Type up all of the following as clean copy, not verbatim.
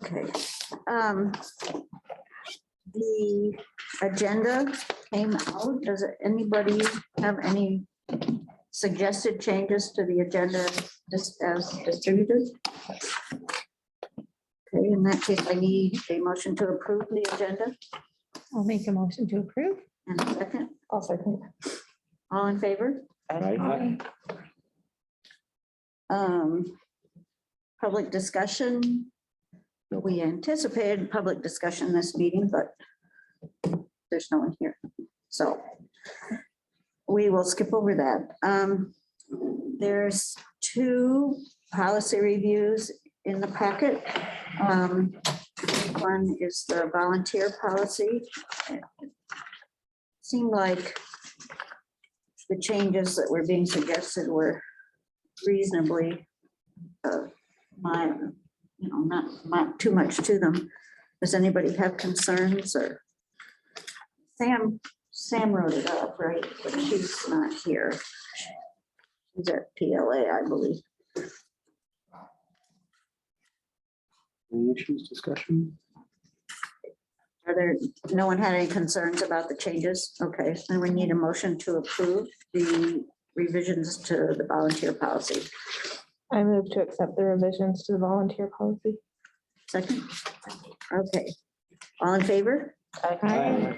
Okay. The agenda came out. Does anybody have any suggested changes to the agenda just as distributed? Okay, in that case, I need a motion to approve the agenda. I'll make a motion to approve. And a second, I'll second. all in favor? Public discussion. We anticipated public discussion this meeting, but there's no one here. So we will skip over that. There's 2 policy reviews in the packet. One is the volunteer policy. It seemed like the changes that were being suggested were reasonably minor, not too much to them. Does anybody have concerns? Or Sam wrote it up, right? But she's not here. She's at PLA, I believe. Any issues, discussion? Are there, no one had any concerns about the changes? Okay, then we need a motion to approve the revisions to the volunteer policy. I move to accept the revisions to the volunteer policy. Second? Okay. All in favor? Aye.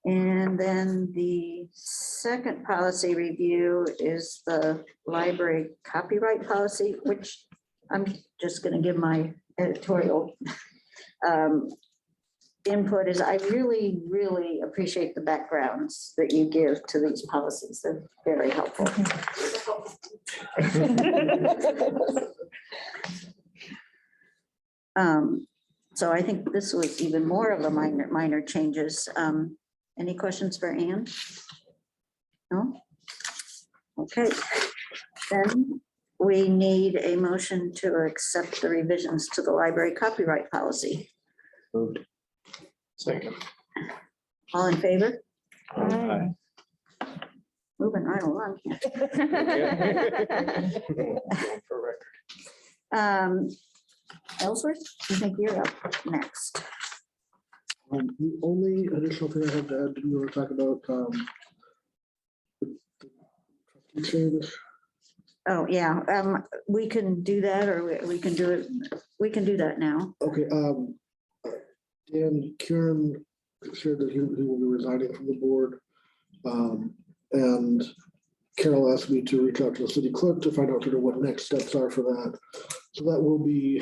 And then the second policy review is the library copyright policy, which I'm just going to give my editorial input is I really, really appreciate the backgrounds that you give to these policies. They're very helpful. So I think this was even more of a minor changes. Any questions for Anne? No? Okay. Then we need a motion to accept the revisions to the library copyright policy. Moved. Second. All in favor? Aye. Moving right along here. For record. Ellsworth, I think you're up next. The only additional thing I have to add, do you want to talk about the trustee change? Oh, yeah, we can do that, or we can do it. We can do that now. Okay, Dan Kieran shared that he will be resigning from the board. And Carol asked me to reach out to the city clerk to find out sort of what next steps are for that. So that will be,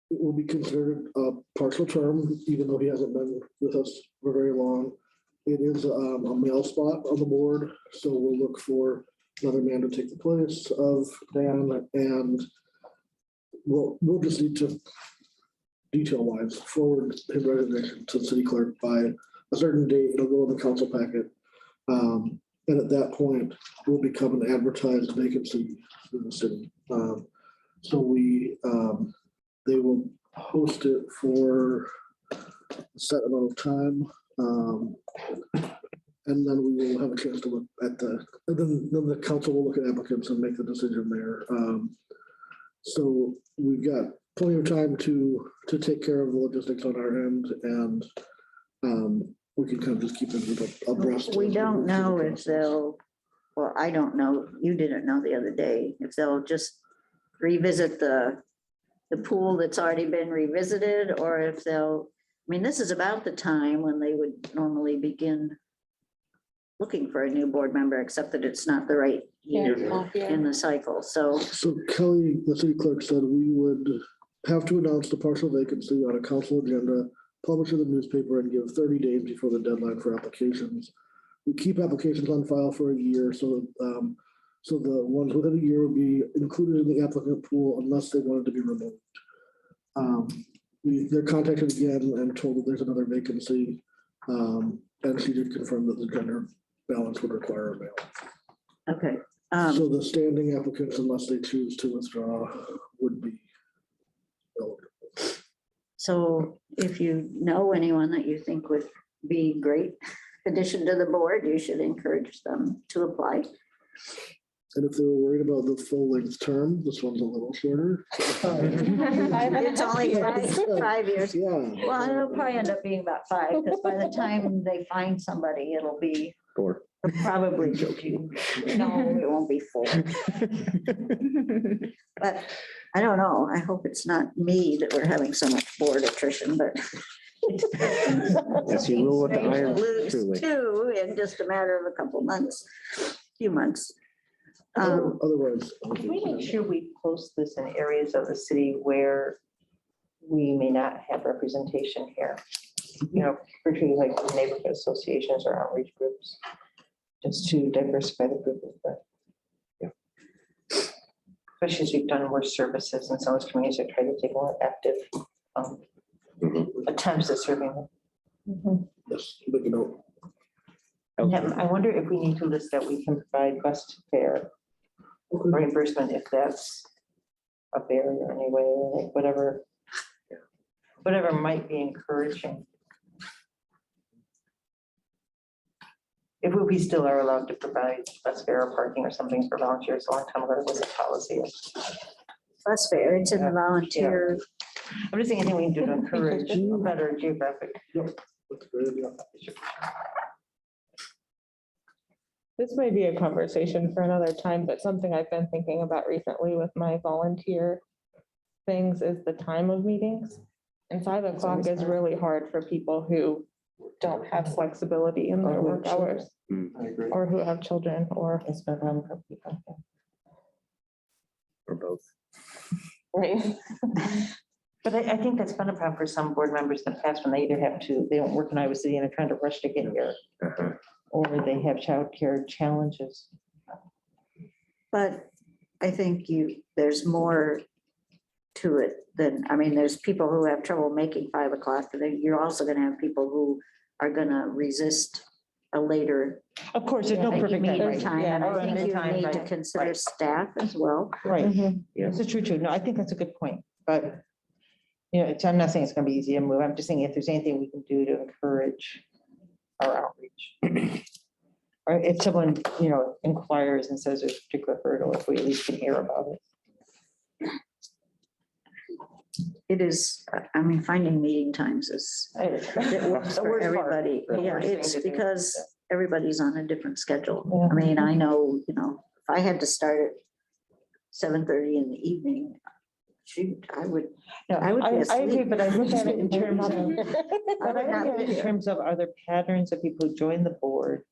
it will be considered a partial term, even though he hasn't been with us for very long. It is a male spot on the board, so we'll look for another man to take the place of Dan, and we'll just need to, detail-wise, forward his resignation to the city clerk by a certain date. It'll go in the council packet. And at that point, will become an advertised vacancy in the city. So they will host it for a set amount of time. And then we will have a chance to look at then the council will look at applicants and make the decision there. So we've got plenty of time to take care of the logistics on our end, and we can kind of just keep it abreast. We don't know if they'll, well, I don't know, you didn't know the other day, if they'll just revisit the pool that's already been revisited, or if they'll, I mean, this is about the time when they would normally begin looking for a new board member, except that it's not the right year in the cycle. So Kelly, the city clerk, said we would have to announce the partial vacancy on a council agenda, publish in the newspaper, and give 30 days before the deadline for applications. We keep applications on file for a year, so so the ones within a year would be included in the applicant pool unless they wanted to be removed. They're contacted again and told that there's another vacancy, and she did confirm that the gender balance would require a male. okay. So the standing applicants, unless they choose to withdraw, would be eligible. So if you know anyone that you think would be great, addition to the board, you should encourage them to apply. And if they were worried about the full length term, this one's a little shorter. It's only 5 years. Yeah. Well, it'll probably end up being about 5, because by the time they find somebody, it'll be Or probably joking. No, it won't be 4. But I don't know. I hope it's not me that we're having so much board attrition, but. Yes, you rule with the Strange to iron, lose truly. 2 in just a matter of a couple months, few months. Otherwise. Can we make sure we post this in areas of the city where we may not have representation here? You know, particularly like neighborhood associations or outreach groups, just to diversify the group of the. Especially as we've done more services in some of those communities that try to take more active attempts at serving them. Yes, make a note. And I wonder if we need to list that we can provide bus fare reimbursement if that's a barrier anyway, like whatever might be encouraging. If we still are allowed to provide bus fare or parking or something for volunteers, a long time ago, it was a policy. Bus fare, it's in the volunteer. I'm just thinking we can do to encourage a better geographic. That's a great idea. This may be a conversation for another time, but something I've been thinking about recently with my volunteer things is the time of meetings. And 5 o'clock is really hard for people who don't have flexibility in their work hours I agree. or who have children or. It's been run for people. Or both. Right. But I think that's been a problem for some board members in the past when they either have to, they don't work in Iowa City and they're trying to rush to get here, Uh-huh. or they have childcare challenges. But I think there's more to it than, I mean, there's people who have trouble making 5 o'clock, but then you're also gonna have people who are gonna resist a later Of course, there's no perfect meeting time. time, and Or I think you time, need to right, consider right. staff as well. Right, Yeah. this is true too. No, I think that's a good point, but you know, I'm not saying it's gonna be easy to move. I'm just saying if there's anything we can do to encourage our outreach. Or if someone, you know, inquires and says there's a particular hurdle, if we at least can hear about it. It is, I mean, finding meeting times is, it works The for worst part. everybody. The Yeah, worst thing it's to do. because everybody's on a different schedule. Yeah. I mean, I know, if I had to start at 7:30 in the evening, shoot, I would No, I would be I agree, asleep. but I look at it in terms of, I but would I not look at be it in here. terms of, are there patterns of people who join the board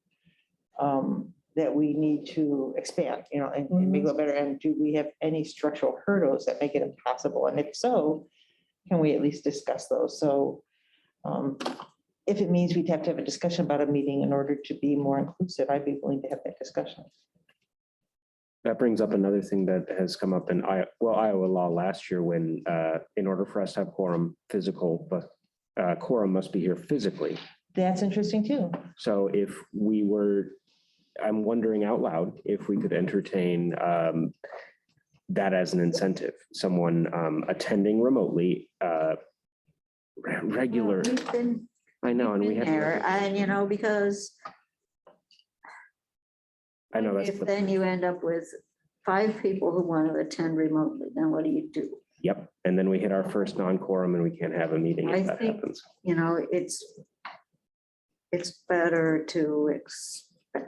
that we need to expand, you know, and make it better? And do we have any structural hurdles that make it impossible? And if so, can we at least discuss those? So if it means we'd have to have a discussion about a meeting in order to be more inclusive, I'd be willing to have that discussion. That brings up another thing that has come up in Iowa law last year when, in order for us to have quorum physical, but quorum must be here physically. That's interesting too. So if we were, I'm wondering out loud if we could entertain that as an incentive, someone attending remotely, regular, We've been I know, and we have. there, and because I know that's, if then you end up with 5 people who want to attend remotely, then what do you do? yep. And then we hit our first non-quorum and we can't have a meeting I if that think- happens. It's better to I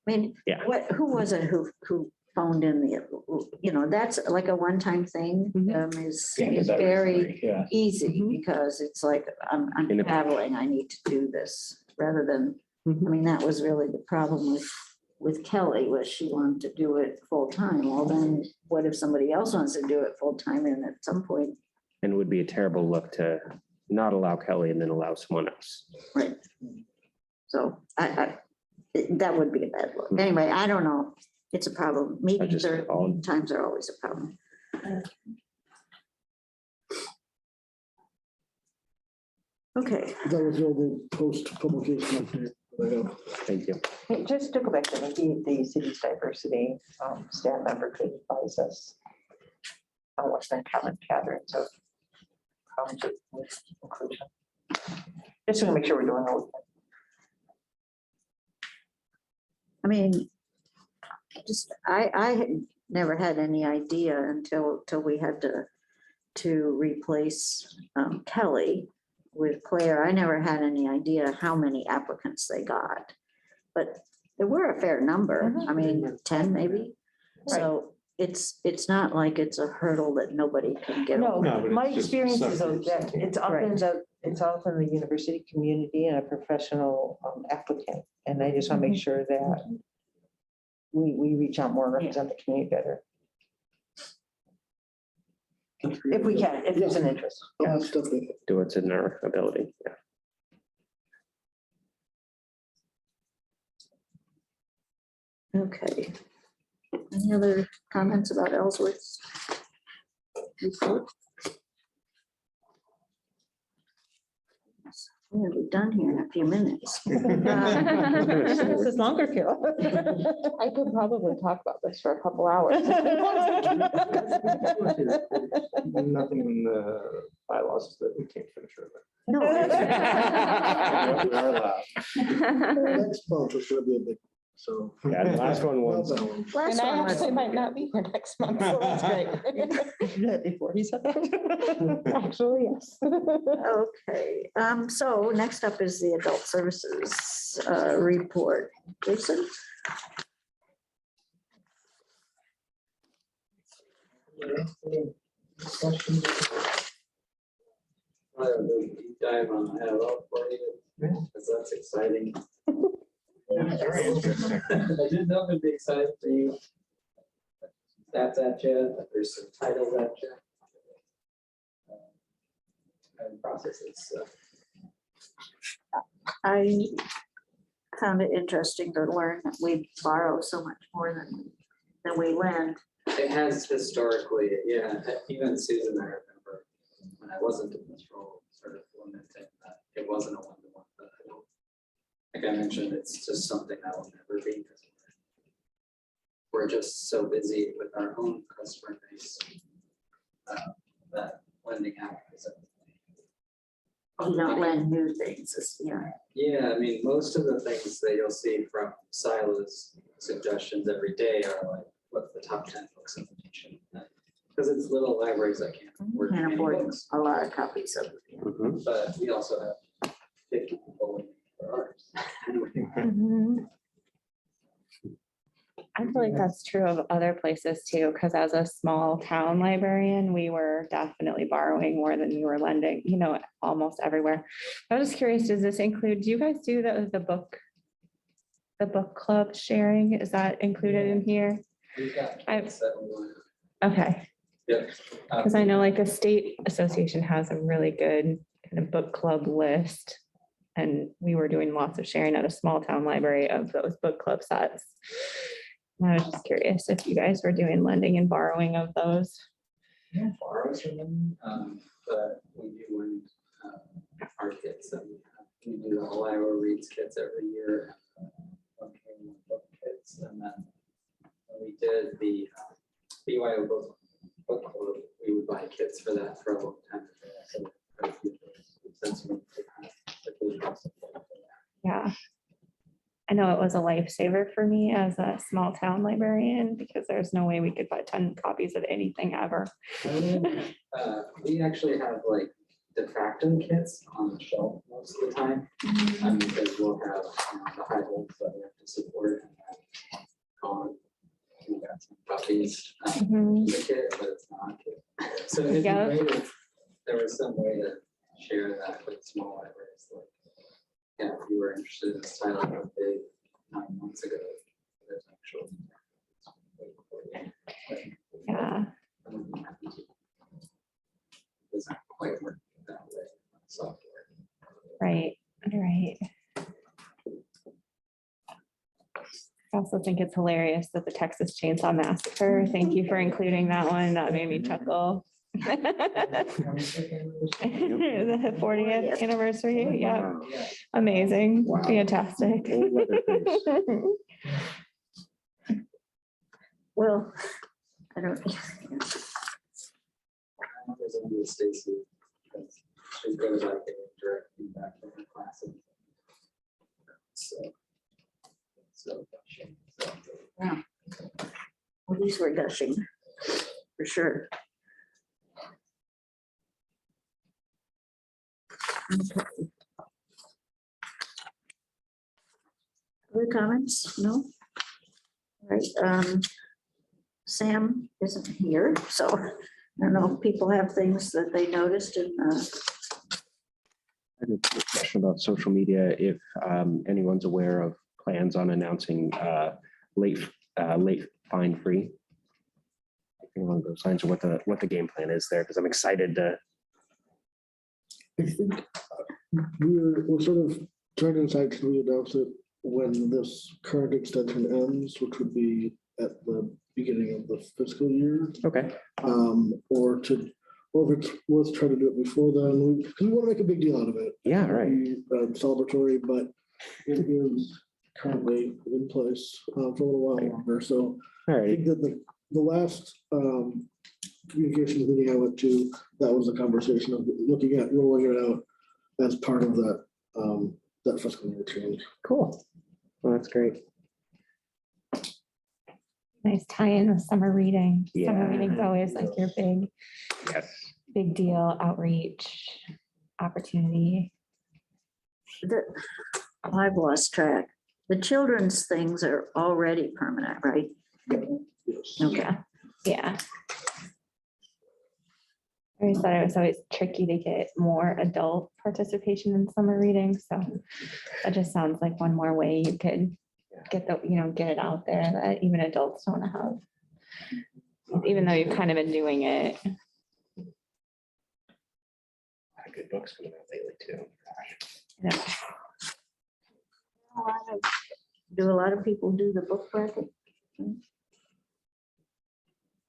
mean, Yeah. who was it who phoned in that's like a one-time thing, is very Yeah. easy because it's like, I'm In a- traveling, I need to do this, rather than, I mean, that was really the problem with Kelly, was she wanted to do it full-time. Well, then what if somebody else wants to do it full-time, and at some point, And it would be a terrible look to not allow Kelly and then allow someone else. right? So that would be a bad look. Anyway, I don't know. It's a problem. Meetings times are always a problem. Okay, That was the only post-publication update that I have. Thank you. Hey, just to go back to maybe the city's diversity staff member could advise us on what's been common patterns of inclusion. Just to make sure we're doing what we can. mean, I had never had any idea until we had to replace Kelly with Claire. I never had any idea how many applicants they got. But there were a fair number. I mean, 10 maybe. So it's not like it's a hurdle that nobody can get No, over. No, but my it's just experience is something. that it's often the university community and a professional applicant. And I just want to make sure that we reach out more, represent the community better, if we can, if there's an interest. Oh, that's definitely. Do what's in our ability. Yeah. Okay. Any other comments about Ellsworth's report? We'll be done here in a few minutes. This is longer, Carol. I could probably talk about this for a couple hours. Nothing in the bylaws that we can't finish early. No, We are allowed. Next month is gonna be a big, so. Yeah, the last one was. last And I one was- actually might not be here next month, so that's great. Before he said that. Actually, yes. Okay, so next up is the adult services report. Jason? I have a deep dive on ILL for you, because that's exciting. Very interesting. I didn't know it'd be exciting for you. Stats at you, that there's some titles at you. And processes, so. I found it interesting to learn that we borrow so much more than we lend. It has historically, yeah, even Susan, I remember, when I wasn't in this role, sort of lamenting that it wasn't a one-to-one, but I don't, like I mentioned, it's just something that will never be, because we're just so busy with our own customer base that lending out is a. We don't lend new things, Yeah, I mean, most of the things that you'll see from Silas suggestions every day are like, what's the top 10 books in the nation? Because it's little libraries that can't afford Can't many afford books, a lot of copies of it. Mhm. but we also have 50 people waiting for ours. I feel like that's true of other places too, because as a small town librarian, we were definitely borrowing more than we were lending, almost everywhere. I was just curious, does this include, do you guys do the book club sharing? Is that included in here? We've got I've- kids that we want. Okay, Yep. because I know like the state association has a really good kind of book club list. And we were doing lots of sharing at a small town library of those book club sets. And I was just curious if you guys were doing lending and borrowing of those. We don't borrow from them, but we do lend our kits that we have. We do the whole Iowa Reads kits every year. Book kits, and then when we did the BYO book club, we would buy kits for that for a long time. So, since we Yeah. I know it was a lifesaver for me as a small town librarian because there's no way we could buy 10 copies of anything ever. We actually have like de facto kits on the shelf most of the time. Because we'll have the high holds that we have to support. And then on, we got some copies Mhm. the kit, but it's not a kit. So it'd be Yeah. great if there was some way to share that with small libraries. Like, yeah, if you were interested in this title of big 9 months ago, there's actually. Yeah. Doesn't quite work that way. Software. Right. I also think it's hilarious that the Texas Chainsaw Massacre, thank you for including that one. That made me chuckle. The 40th anniversary. Yeah. Amazing. Wow. Fantastic. Well, I don't. There's only Stacy, because she's good about getting direct feedback from her classes. So. least we're gushing, for sure. Okay. Other comments? No? All right, Sam isn't here, so I don't know if people have things that they noticed and, I had a quick question about social media, if anyone's aware of plans on announcing late fine free. Anything along those lines, or what the game plan is there, because I'm excited to. I think we're sort of trying to decide, should we announce it when this current extension ends, which would be at the beginning of the fiscal year, Okay. or if it's worth trying to do it before then, because we want to make a big deal out of it. Yeah, right. Celebratory, but it is currently in place for a little while longer. So All I right. think that the last communications meeting I went to, that was a conversation of looking at rolling it out as part of that fiscal year change. Cool. Well, that's great. Nice tie-in with summer reading. Summer Yeah. reading's always like your Yes. big deal outreach opportunity. I've lost track. The children's things are already permanent, right? Yes. Okay. Yeah. I always thought it was always tricky to get more adult participation in summer reading, so that just sounds like one more way you could get get it out there that even adults don't have. Even though you've kind of been doing it. Good books coming out lately too. Yeah. Do a lot of people do the book bracket? You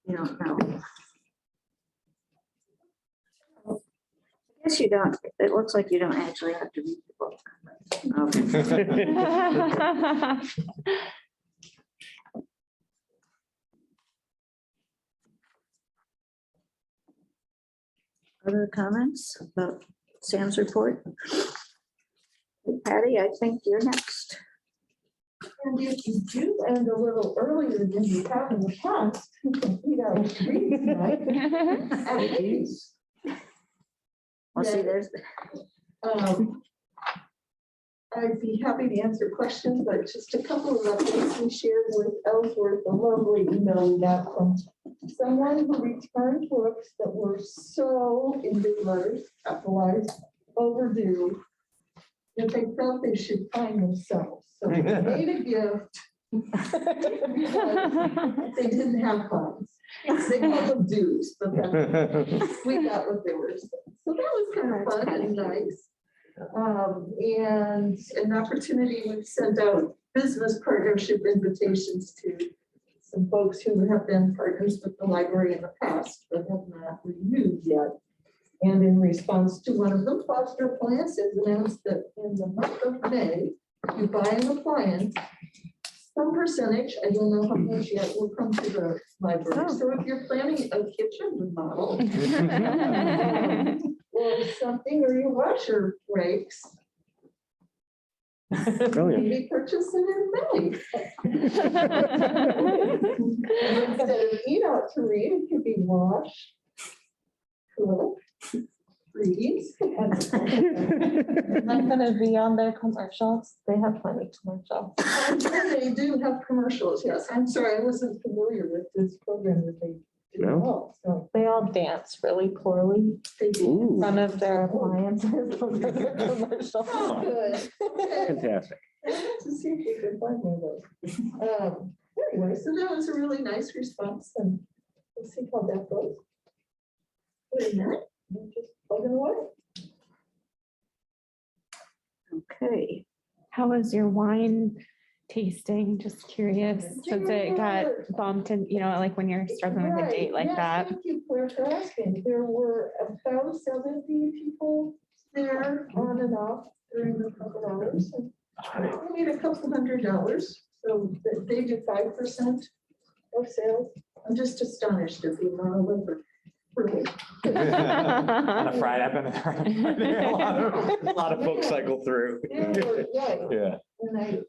don't know. I guess you don't, it looks like you don't actually have to read the book. Okay. Other comments about Sam's report? Patty, I think you're next. And if you do end a little earlier than you have in the past, you can eat out of trees, right? At least. Well, see, there's, I'd be happy to answer questions, but just a couple of updates we shared with Ellsworth, a lovely email we got from someone who returned books that were so, in big letters, capitalized, overdue, that they felt they should find themselves. So they made a gift. because They didn't have funds. They called them dues, but we got what they were. So that was kind of fun and nice. And an opportunity, we've sent out business partnership invitations to some folks who have been partners with the library in the past, but have not renewed yet. And in response to one of them, Foster Appliances announced that in the month of May, you buy an appliance, some percentage, I don't know how much yet, will come to the library. Oh. So if you're planning a kitchen remodel or something, or your washer breaks, Brilliant. maybe purchase it in May. And instead of eat out to read, it could be wash, cook, read. I'm gonna be on their commercials. They have plenty of commercials. I'm sure they do have commercials, yes. I'm sorry, I wasn't familiar with this program that they do. No. Oh, so They all dance really poorly they do. Ooh, in front of their appliances. Commercial. Oh, good. Okay. fantastic. I have to see if we can find one of those. Anyway, so that was a really nice response, and we'll see how that goes. Wait a minute, I'm just plugging away. okay. How was your wine tasting? Just curious, since it got bumped and, like when you're struggling with a date like Right, yes, that. Thank you for asking. There were about 70 people there on and off during the couple hours. And we made a couple $100. So they do 5% of sales. I'm just astonished at the amount of liquor. Really. On a Friday, I've been there. A lot of folks cycle through. Yeah, right. Yeah. And I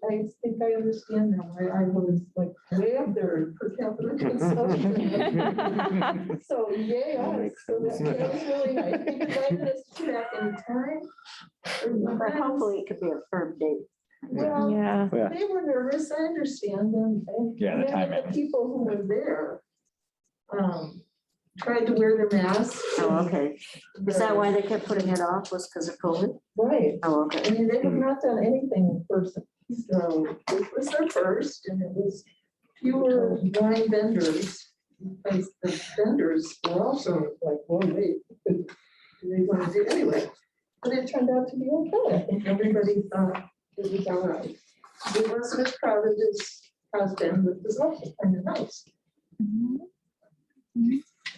think I understand now. I was like way up there in per capita consumption. So, yeah, so that was really nice. He invited us to come back anytime. But hopefully it could be a firm date. Well, Yeah. Yeah. they were nervous, I understand them. Yeah, the many of timing. People who were there tried to wear their masks. Oh, okay. Is that why they kept putting it off, was because of COVID? Right. Oh, I okay. mean, they have not done anything in person. So this was their first, and it was fewer wine vendors. Because the vendors were also like, well, wait, do they want to do anyway? But it turned out to be okay. I think everybody thought it was all right. It wasn't as crowded as has been, but it was also kind of nice.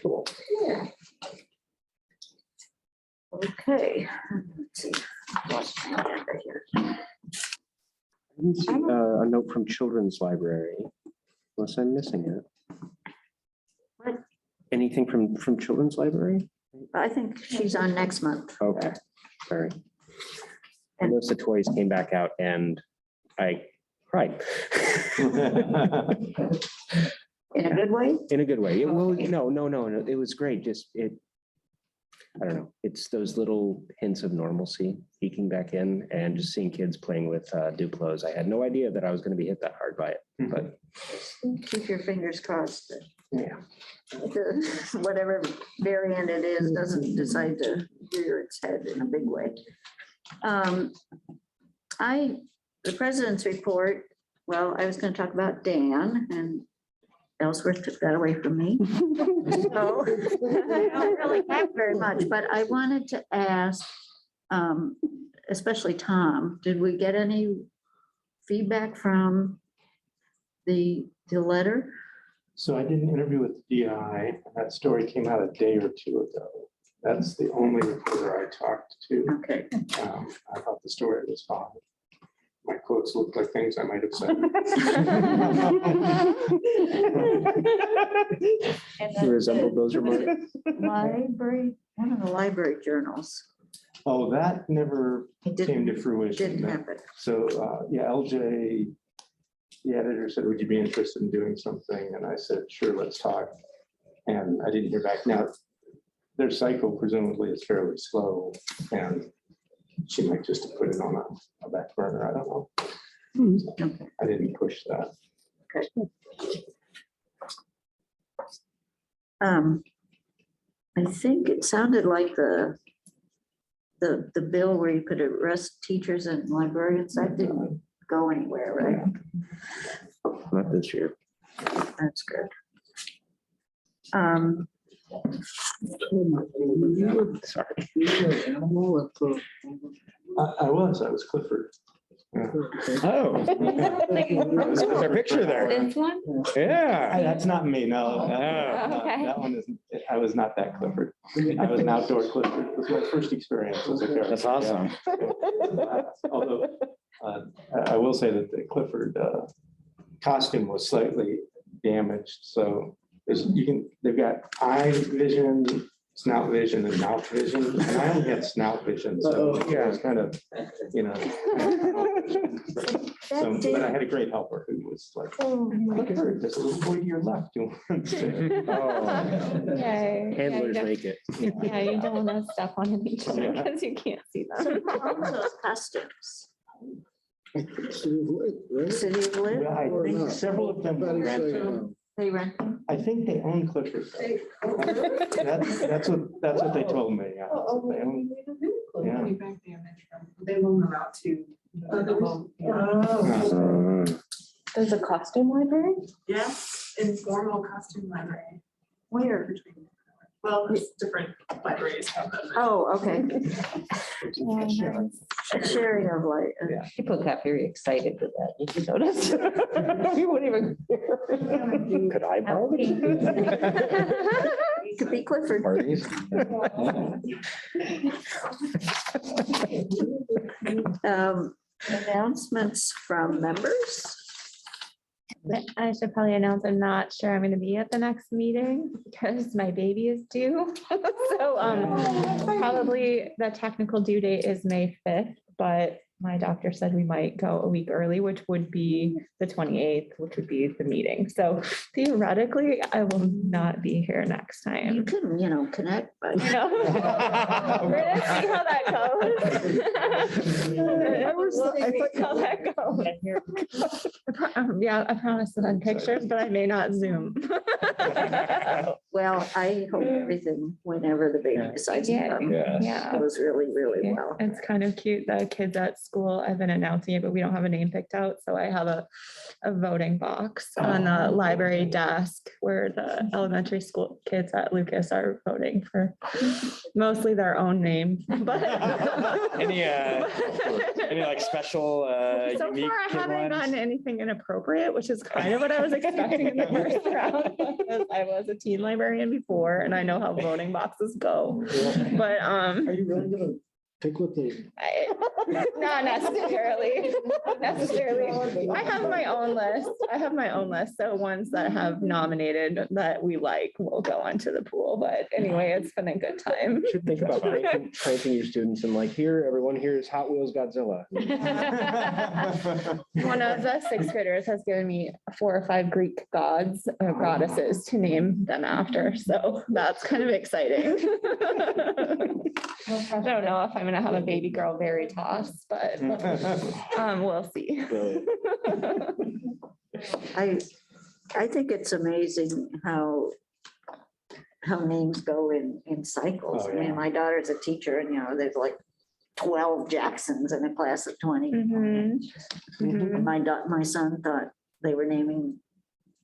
Cool. Yeah. Okay. Let's see. Lost my agenda here. I didn't see a note from Children's Library, unless I'm missing it. What? Anything from Children's Library? I think she's on next month. Okay, sorry. I noticed the toys came back out and I cried. In a good way? In a good way. Well, no, it was great. Just I don't know. It's those little hints of normalcy peeking back in and just seeing kids playing with Duplos. I had no idea that I was going to be hit that hard by it, but Keep your fingers crossed that yeah. whatever variant it is doesn't decide to rear its head in a big way. The president's report, well, I was going to talk about Dan, and Ellsworth took that away from me. So I don't really have very much, but I wanted to ask, especially Tom, did we get any feedback from the letter? So I did an interview with DI, and that story came out a day or two ago. That's the only reporter I talked to. Okay. I thought the story was fine. My quotes looked like things I might have said. You resembled those remarks. Library, one of the library journals. Oh, that never It came to didn't fruition. happen. So, yeah, LJ, the editor said, would you be interested in doing something? And I said, sure, let's talk. And I didn't hear back. Now, their cycle presumably is fairly slow, and she might just have put it on a back burner. I don't know. Okay. I didn't push that. I think it sounded like the bill where you could arrest teachers and librarians, that didn't go anywhere, right? Not this year. That's good. Sorry. I was Clifford. Yeah. Oh. There's a picture there. This one? Yeah. That's not me, no. Okay. That one isn't, I was not that Clifford. I was an outdoor Clifford. It was my first experience as a character. That's awesome. Although, I will say that the Clifford costume was slightly damaged, so they've got eye vision, snout vision, and mouth vision, and I only had snout vision, so it was kind of, so, but I had a great helper who was like, Clifford, there's a little boy to your left. You want to-" Oh. Yay. Handlers Yeah, make it. yeah, you don't want to step on each other Yeah. because you can't see So them. who owns those costumes? City of Lit, right? City of Lit? Well, I Or think not? several of them were rented. They rent them? I think they own Clifford. That's what they told me. Yeah. Oh, They own- Yeah. They loan them out to. Oh. There's a costume library? Yes, informal costume library. Where? Well, it's different libraries have them. Oh, okay. Yeah, nice. A sharing of light. People got very excited with that. Did you notice? You wouldn't even. Could I borrow it? Could be Clifford. Parties? Announcements from members? I should probably announce, I'm not sure I'm going to be at the next meeting because my baby is due. So probably the technical due date is May 5th, but my doctor said we might go a week early, which would be the 28th, which would be the meeting. So theoretically, I will not be here next You time. can, connect, but. You know? We're gonna see how that goes. We'll see how that goes. Yeah, I promise to send pictures, but I may not Zoom. Well, I hope everything, whenever the baby decides to Yeah, come, yeah. goes really, really Yeah, well. it's kind of cute. The kids at school, I've been announcing it, but we don't have a name picked out. So I have a voting box on the library desk where the elementary school kids at Lucas are voting for mostly their own name. But Any like special, so unique far, I kid haven't ones? gotten anything inappropriate, which is kind of what I was expecting in the first round. Because I was a teen librarian before, and I know how voting boxes go. But Are you really gonna pick with the? not necessarily. Necessarily. I have my own list. So ones that have nominated that we like will go onto the pool. But anyway, it's been a good time. You should think about pranking your students and like, here, everyone, here's Hot Wheels Godzilla. One of the sixth graders has given me 4 or 5 Greek gods or goddesses to name them after. So that's kind of exciting. I don't know if I'm gonna have a baby girl Veritas, but we'll see. I think it's amazing how names go in cycles. Oh, I mean, yeah. my daughter's a teacher and, there's like 12 Jacksons in a class of 20. Mhm. Mhm. My son thought they were naming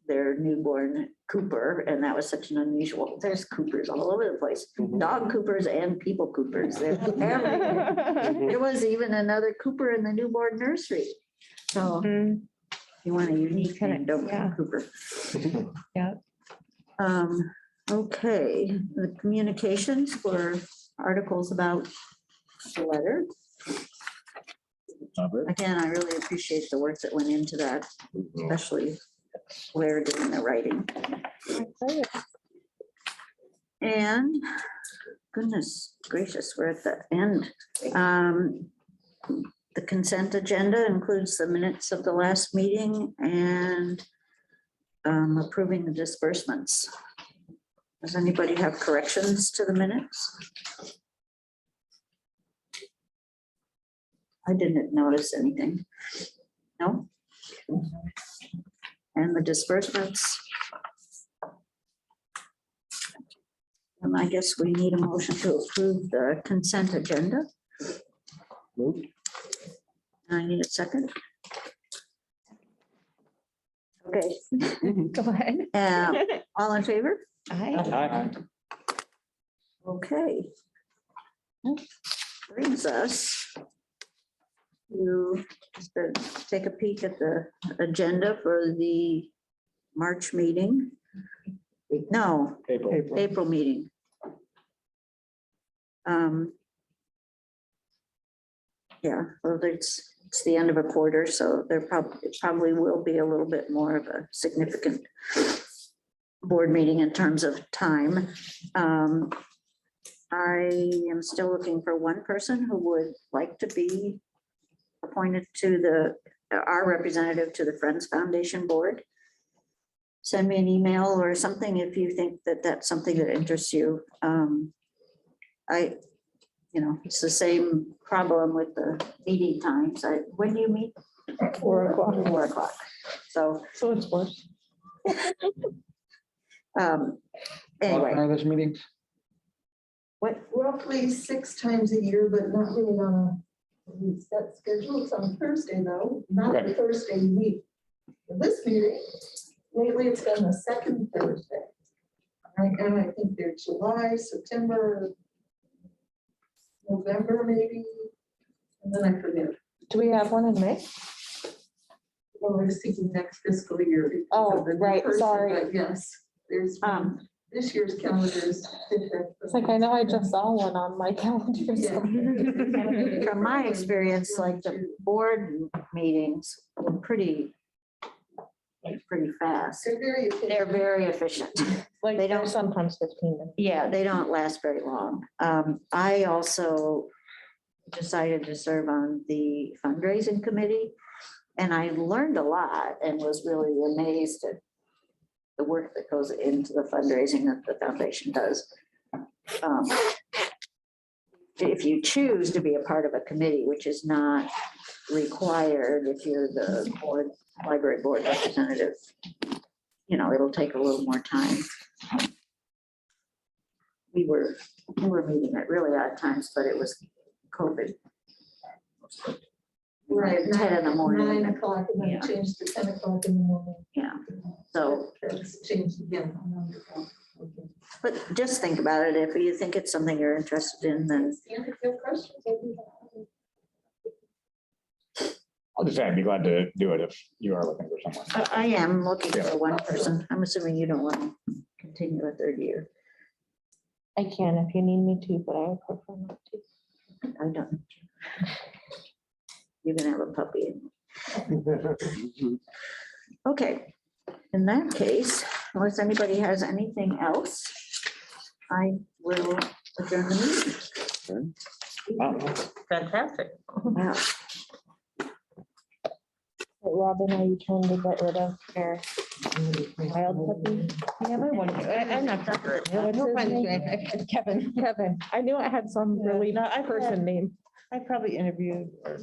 their newborn Cooper, and that was such an unusual, there's Coopers all over the place. Dog Coopers and people Coopers. They're everywhere. There was even another Cooper in the newborn nursery. So Mhm. you want a unique name, don't you, Yeah. Cooper? Yeah. Okay, the communications for articles about the letter. Again, I really appreciate the work that went into that, especially Blair doing the writing. And goodness gracious, we're at the end. The consent agenda includes the minutes of the last meeting and approving the disbursements. Does anybody have corrections to the minutes? I didn't notice anything. No? And the disbursements? And I guess we need a motion to approve the consent agenda. Moved. I need a second. Okay, Go ahead. all in favor? Aye. Okay. Brings us to just to take a peek at the agenda for the March meeting. No, April meeting. Yeah, well, it's the end of a quarter, so there probably will be a little bit more of a significant board meeting in terms of time. I am still looking for one person who would like to be appointed to our representative to the Friends Foundation Board. Send me an email or something if you think that that's something that interests you. It's the same problem with the meeting times. When do you meet? 4 o'clock. 4 o'clock. So, it's worse. anyway, Are those meetings? what, Roughly 6 times a year, but not really on a set schedule. It's on Thursday though, not the Right. Thursday you meet. For this meeting, lately it's been the second Thursday. And I think they're July, September, November maybe, and then I forget. Do we have one in May? Well, we're thinking next fiscal year. because Oh, of the new right, person, sorry. but yes, there's, this year's calendar is different. It's like, I know I just saw one on my calendar. so- from my experience, like the board meetings were pretty fast. They're very efficient. They're very efficient. Like, They don't- they're sometimes 15 minutes. Yeah, they don't last very long. I also decided to serve on the fundraising committee. And I learned a lot and was really amazed at the work that goes into the fundraising that the foundation does. If you choose to be a part of a committee, which is not required if you're the board, library board representative, it'll take a little more time. We were meeting at really odd times, but it was COVID. Right. 10 in the morning. 9 o'clock and then Yeah. it changed to 10 o'clock in the morning. Yeah, so, It's changed again. Okay. but just think about it. If you think it's something you're interested in, then Stand if you have questions, I'll be happy. I'll just say I'd be glad to do it if you are looking for someone. I am looking for one person. I'm assuming you don't want to continue a third year. I can if you need me to, but I would prefer not to. I don't. You can have a puppy. Okay, in that case, unless anybody has anything else, I will adjourn the meeting. Wow. Fantastic. Wow. Robin, are you trying to get rid of your wild puppy? Yeah, I want to, I'm not sure. Kevin. I knew I had some really No, I've person name. I probably interviewed or